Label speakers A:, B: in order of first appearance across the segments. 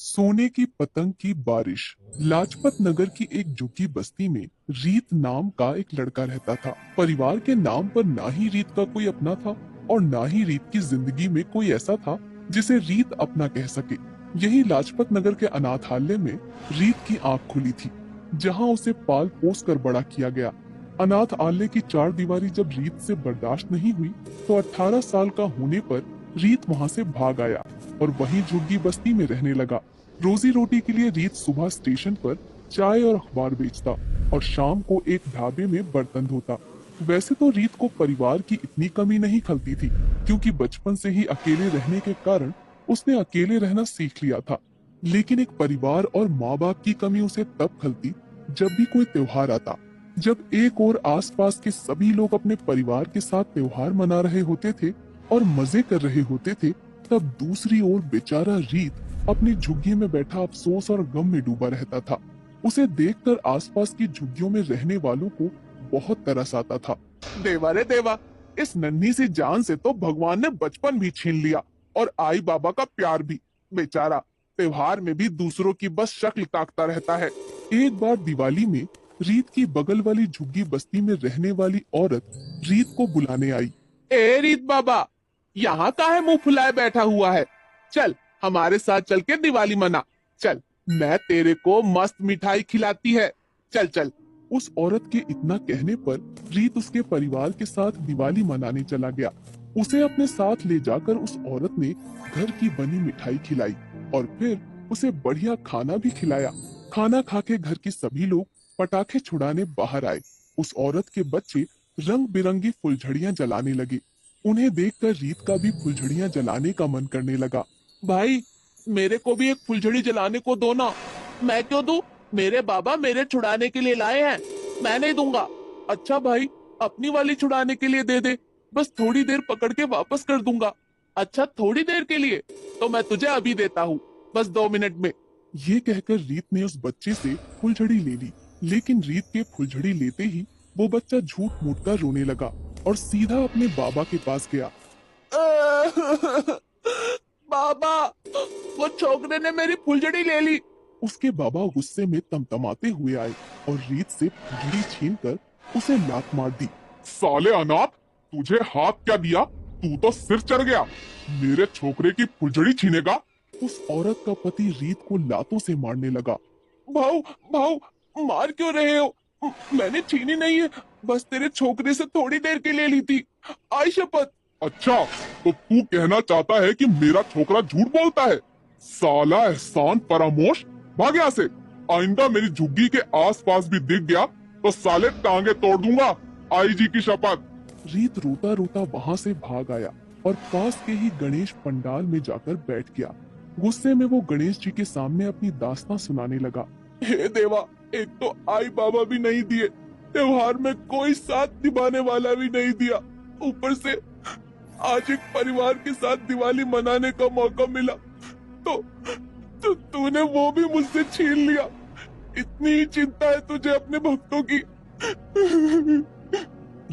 A: सोने की पतंग की बारिश। लाजपत नगर की एक झुग्गी बस्ती में रीत नाम का एक लड़का रहता था। परिवार के नाम पर ना ही रीत का कोई अपना था और ना ही रीत की जिंदगी में कोई ऐसा था जिसे रीत अपना कह सके। यही लाजपत नगर के अनाथालय में रीत की आंख खुली थी, जहां उसे पाल पोस कर बड़ा किया गया। अनाथ आलय की चार दीवारी जब रीत से बर्दाश्त नहीं हुई तो 18 साल का होने पर रीत वहां से भाग आया और वहीं झुग्गी बस्ती में रहने लगा। रोजी रोटी के लिए रीत सुबह स्टेशन पर चाय और अखबार बेचता और शाम को एक ढाबे में बर्तन धोता। वैसे तो रीत को परिवार की इतनी कमी नहीं खलती थी, क्योंकि बचपन से ही अकेले रहने के कारण उसने अकेले रहना सीख लिया था। लेकिन एक परिवार और माँ बाप की कमी उसे तब खलती जब भी कोई त्योहार आता। जब एक और आसपास के सभी लोग अपने परिवार के साथ त्योहार मना रहे होते थे और मजे कर रहे होते थे, तब दूसरी ओर बेचारा रीत अपनी झुग्गी में बैठा अफसोस और गम में डूबा रहता था। उसे देखकर आसपास की झुग्गियों में रहने वालों को बहुत तरस आता था। देवा रे देवा, इस नन्ही सी जान से तो भगवान ने बचपन भी छीन लिया और आई बाबा का प्यार भी। बेचारा त्योहार में भी दूसरों की बस शक्ल ताकता रहता है। एक बार दिवाली में रीत की बगल वाली झुग्गी बस्ती में रहने वाली औरत रीत को बुलाने आई। ए रीत बाबा, यहाँ का है मुंह फुलाए बैठा हुआ है? चल हमारे साथ चल के दिवाली मना। चल, मैं तेरे को मस्त मिठाई खिलाती है। चल चल। उस औरत के इतना कहने पर रीत उसके परिवार के साथ दिवाली मनाने चला गया। उसे अपने साथ ले जाकर उस औरत ने घर की बनी मिठाई खिलाई और फिर उसे बढ़िया खाना भी खिलाया। खाना खा के घर के सभी लोग पटाखे छुड़ाने बाहर आए। उस औरत के बच्चे रंग बिरंगी फुलझड़ियां जलाने लगे। उन्हें देखकर रीत का भी फुलझड़ियां जलाने का मन करने लगा। भाई, मेरे को भी एक फुलझड़ी जलाने को दो ना। मैं क्यों दूं? मेरे बाबा मेरे छुड़ाने के लिए लाए हैं, मैं नहीं दूंगा। अच्छा भाई, अपनी वाली छुड़ाने के लिए दे दे, बस थोड़ी देर पकड़ के वापस कर दूंगा। अच्छा, थोड़ी देर के लिए? तो मैं तुझे अभी देता हूँ, बस 2 मिनट में। ये कहकर रीत ने उस बच्चे से फुलझड़ी ले ली, लेकिन रीत के फुलझड़ी लेते ही वो बच्चा झूठ मूठ कर रोने लगा और सीधा अपने बाबा के पास गया। बाबा, वो छोकरे ने मेरी फुलझड़ी ले ली। उसके बाबा गुस्से में तमतमाते हुए आए और रीत से फुलझड़ी छीनकर उसे लात मार दी। साले अनाथ, तुझे हाथ क्या दिया? तू तो सिर चढ़ गया। मेरे छोकरे की फुलझड़ी छीनेगा? उस औरत का पति रीत को लातों से मारने लगा। भाऊ, भाऊ, मार क्यों रहे हो? मैंने छीनी नहीं है, बस तेरे छोकरे से थोड़ी देर के लिए ली थी। आई शपथ। अच्छा, तो तू कहना चाहता है कि मेरा छोकरा झूठ बोलता है? साला एहसान फरामोश, भाग यहाँ से। आइंदा मेरी झुग्गी के आसपास भी दिख गया तो साले टांगे तोड़ दूंगा। आई जी की शपथ। रीत रोता रोता वहाँ से भाग आया और पास के ही गणेश पंडाल में जाकर बैठ गया। गुस्से में वो गणेश जी के सामने अपनी दास्तां सुनाने लगा। हे देवा, एक तो आई बाबा भी नहीं दिए, त्योहार में कोई साथ निभाने वाला भी नहीं दिया, ऊपर से आज एक परिवार के साथ दिवाली मनाने का मौका मिला तो तूने वो भी मुझसे छीन लिया। इतनी ही चिंता है तुझे अपने भक्तों की।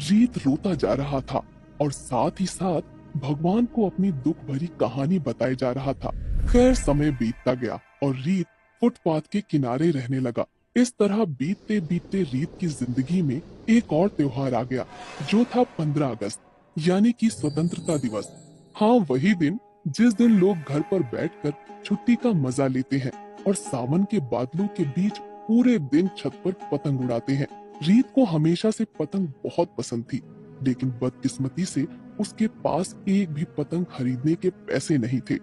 A: रीत रोता जा रहा था और साथ ही साथ भगवान को अपनी दुख भरी कहानी बताए जा रहा था। खैर, समय बीतता गया और रीत फुटपाथ के किनारे रहने लगा। इस तरह बीतते बीतते रीत की जिंदगी में एक और त्योहार आ गया, जो था 15 अगस्त, यानी कि स्वतंत्रता दिवस। हाँ, वही दिन जिस दिन लोग घर पर बैठकर छुट्टी का मजा लेते हैं और सावन के बादलों के बीच पूरे दिन छत पर पतंग उड़ाते हैं। रीत को हमेशा से पतंग बहुत पसंद थी, लेकिन बदकिस्मती से उसके पास एक भी पतंग खरीदने के पैसे नहीं थे।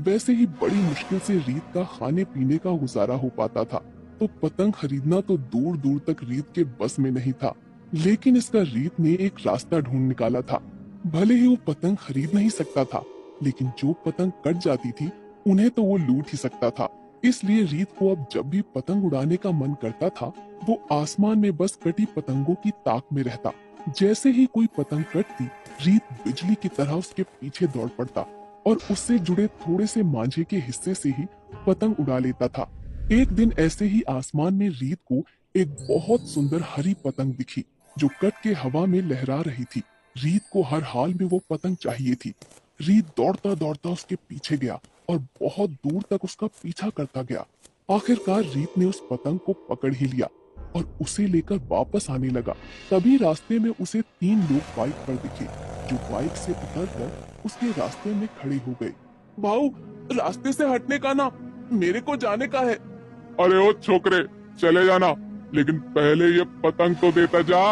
A: वैसे ही बड़ी मुश्किल से रीत का खाने पीने का गुजारा हो पाता था, तो पतंग खरीदना तो दूर दूर तक रीत के बस में नहीं था। लेकिन इसका रीत ने एक रास्ता ढूंढ निकाला था। भले ही वो पतंग खरीद नहीं सकता था, लेकिन जो पतंग कट जाती थी उन्हें तो वो लूट ही सकता था। इसलिए रीत को अब जब भी पतंग उड़ाने का मन करता था, वो आसमान में बस कटी पतंगों की ताक में रहता। जैसे ही कोई पतंग कटती, रीत बिजली की तरह उसके पीछे दौड़ पड़ता और उससे जुड़े थोड़े से मांझे के हिस्से से ही पतंग उड़ा लेता था। एक दिन ऐसे ही आसमान में रीत को एक बहुत सुंदर हरी पतंग दिखी, जो कट के हवा में लहरा रही थी। रीत को हर हाल में वो पतंग चाहिए थी। रीत दौड़ता दौड़ता उसके पीछे गया और बहुत दूर तक उसका पीछा करता गया। आखिरकार रीत ने उस पतंग को पकड़ ही लिया और उसे लेकर वापस आने लगा। तभी रास्ते में उसे 3 लोग बाइक पर दिखे, जो बाइक से उतरकर उसके रास्ते में खड़े हो गए। भाऊ, रास्ते से हटने का ना, मेरे को जाने का है। अरे ओ छोकरे, चले जाना, लेकिन पहले ये पतंग तो देता जा।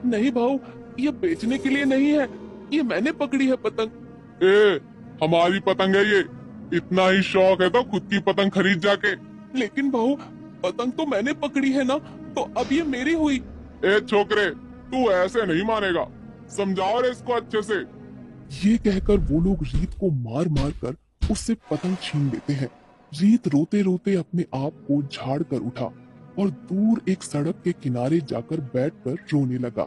A: नहीं भाऊ, ये बेचने के लिए नहीं है, ये मैंने पकड़ी है पतंग। ए, हमारी पतंग है ये, इतना ही शौक है तो खुद की पतंग खरीद जाके। लेकिन भाऊ, पतंग तो मैंने पकड़ी है ना, तो अब ये मेरी हुई। ए छोकरे, तू ऐसे नहीं मानेगा, समझाओ रे इसको अच्छे से। ये कहकर वो लोग रीत को मार मार कर उससे पतंग छीन लेते हैं। रीत रोते रोते अपने आप को झाड़ कर उठा और दूर एक सड़क के किनारे जाकर बैठकर रोने लगा।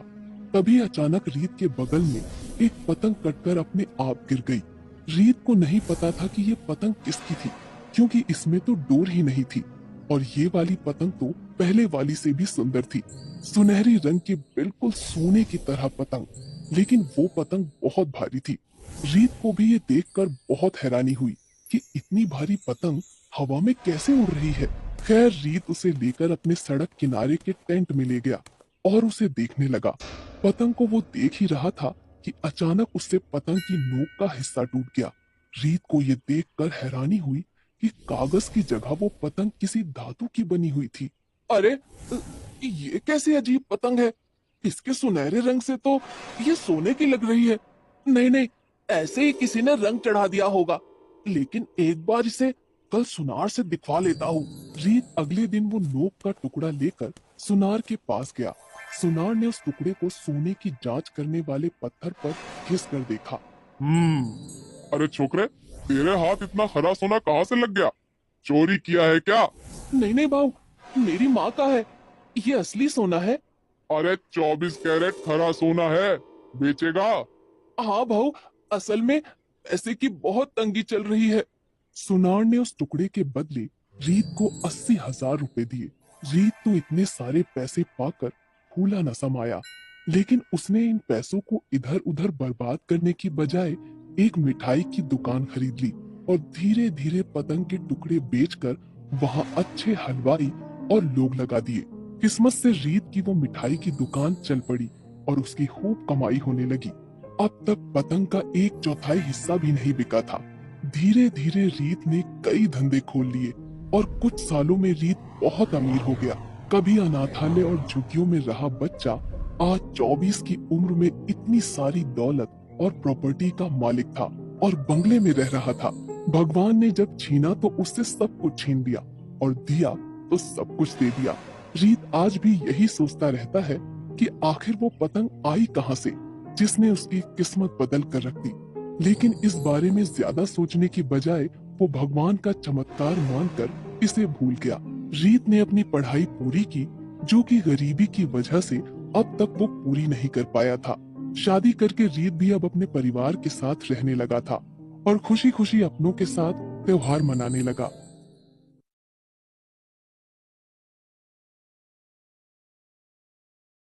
A: तभी अचानक रीत के बगल में एक पतंग कटकर अपने आप गिर गई। रीत को नहीं पता था कि ये पतंग किसकी थी, क्योंकि इसमें तो डोर ही नहीं थी और ये वाली पतंग तो पहले वाली से भी सुंदर थी। सुनहरी रंग की बिल्कुल सोने की तरह पतंग, लेकिन वो पतंग बहुत भारी थी। रीत को भी ये देखकर बहुत हैरानी हुई कि इतनी भारी पतंग हवा में कैसे उड़ रही है। खैर, रीत उसे लेकर अपने सड़क किनारे के टेंट में ले गया और उसे देखने लगा। पतंग को वो देख ही रहा था कि अचानक उससे पतंग की नोक का हिस्सा टूट गया। रीत को ये देखकर हैरानी हुई कि कागज की जगह वो पतंग किसी धातु की बनी हुई थी। अरे, ये कैसी अजीब पतंग है, इसके सुनहरे रंग से तो ये सोने की लग रही है। नहीं नहीं, ऐसे ही किसी ने रंग चढ़ा दिया होगा, लेकिन एक बार इसे कल सुनार से दिखवा लेता हूँ। रीत अगले दिन वो नोक का टुकड़ा लेकर सुनार के पास गया। सुनार ने उस टुकड़े को सोने की जांच करने वाले पत्थर पर घिस कर देखा। अरे छोकरे, तेरे हाथ इतना खरा सोना कहाँ से लग गया? चोरी किया है क्या? नहीं नहीं भाऊ, मेरी माँ का है, ये असली सोना है। अरे 24 कैरेट खरा सोना है, बेचेगा? हाँ भाऊ, असल में पैसे की बहुत तंगी चल रही है। सुनार ने उस टुकड़े के बदले रीत को 80,000 रुपए दिए। रीत तो इतने सारे पैसे पाकर फूला न समाया, लेकिन उसने इन पैसों को इधर उधर बर्बाद करने की बजाय एक मिठाई की दुकान खरीद ली और धीरे धीरे पतंग के टुकड़े बेचकर वहां अच्छे हलवाई और लोग लगा दिए। किस्मत से रीत की वो मिठाई की दुकान चल पड़ी और उसकी खूब कमाई होने लगी। अब तक पतंग का 1/4 हिस्सा भी नहीं बिका था। धीरे धीरे रीत ने कई धंधे खोल लिए और कुछ सालों में रीत बहुत अमीर हो गया। कभी अनाथालय और झुग्गियों में रहा बच्चा आज 24 की उम्र में इतनी सारी दौलत और प्रॉपर्टी का मालिक था और बंगले में रह रहा था। भगवान ने जब छीना तो उससे सब कुछ छीन लिया और दिया तो सब कुछ दे दिया। रीत आज भी यही सोचता रहता है कि आखिर वो पतंग आई कहां से जिसने उसकी किस्मत बदल कर रख दी। लेकिन इस बारे में ज्यादा सोचने की बजाय वो भगवान का चमत्कार मानकर इसे भूल गया। रीत ने अपनी पढ़ाई पूरी की, जो कि गरीबी की वजह से अब तक वो पूरी नहीं कर पाया था। शादी करके रीत भी अब अपने परिवार के साथ रहने लगा था और खुशी खुशी अपनों के साथ त्योहार मनाने लगा।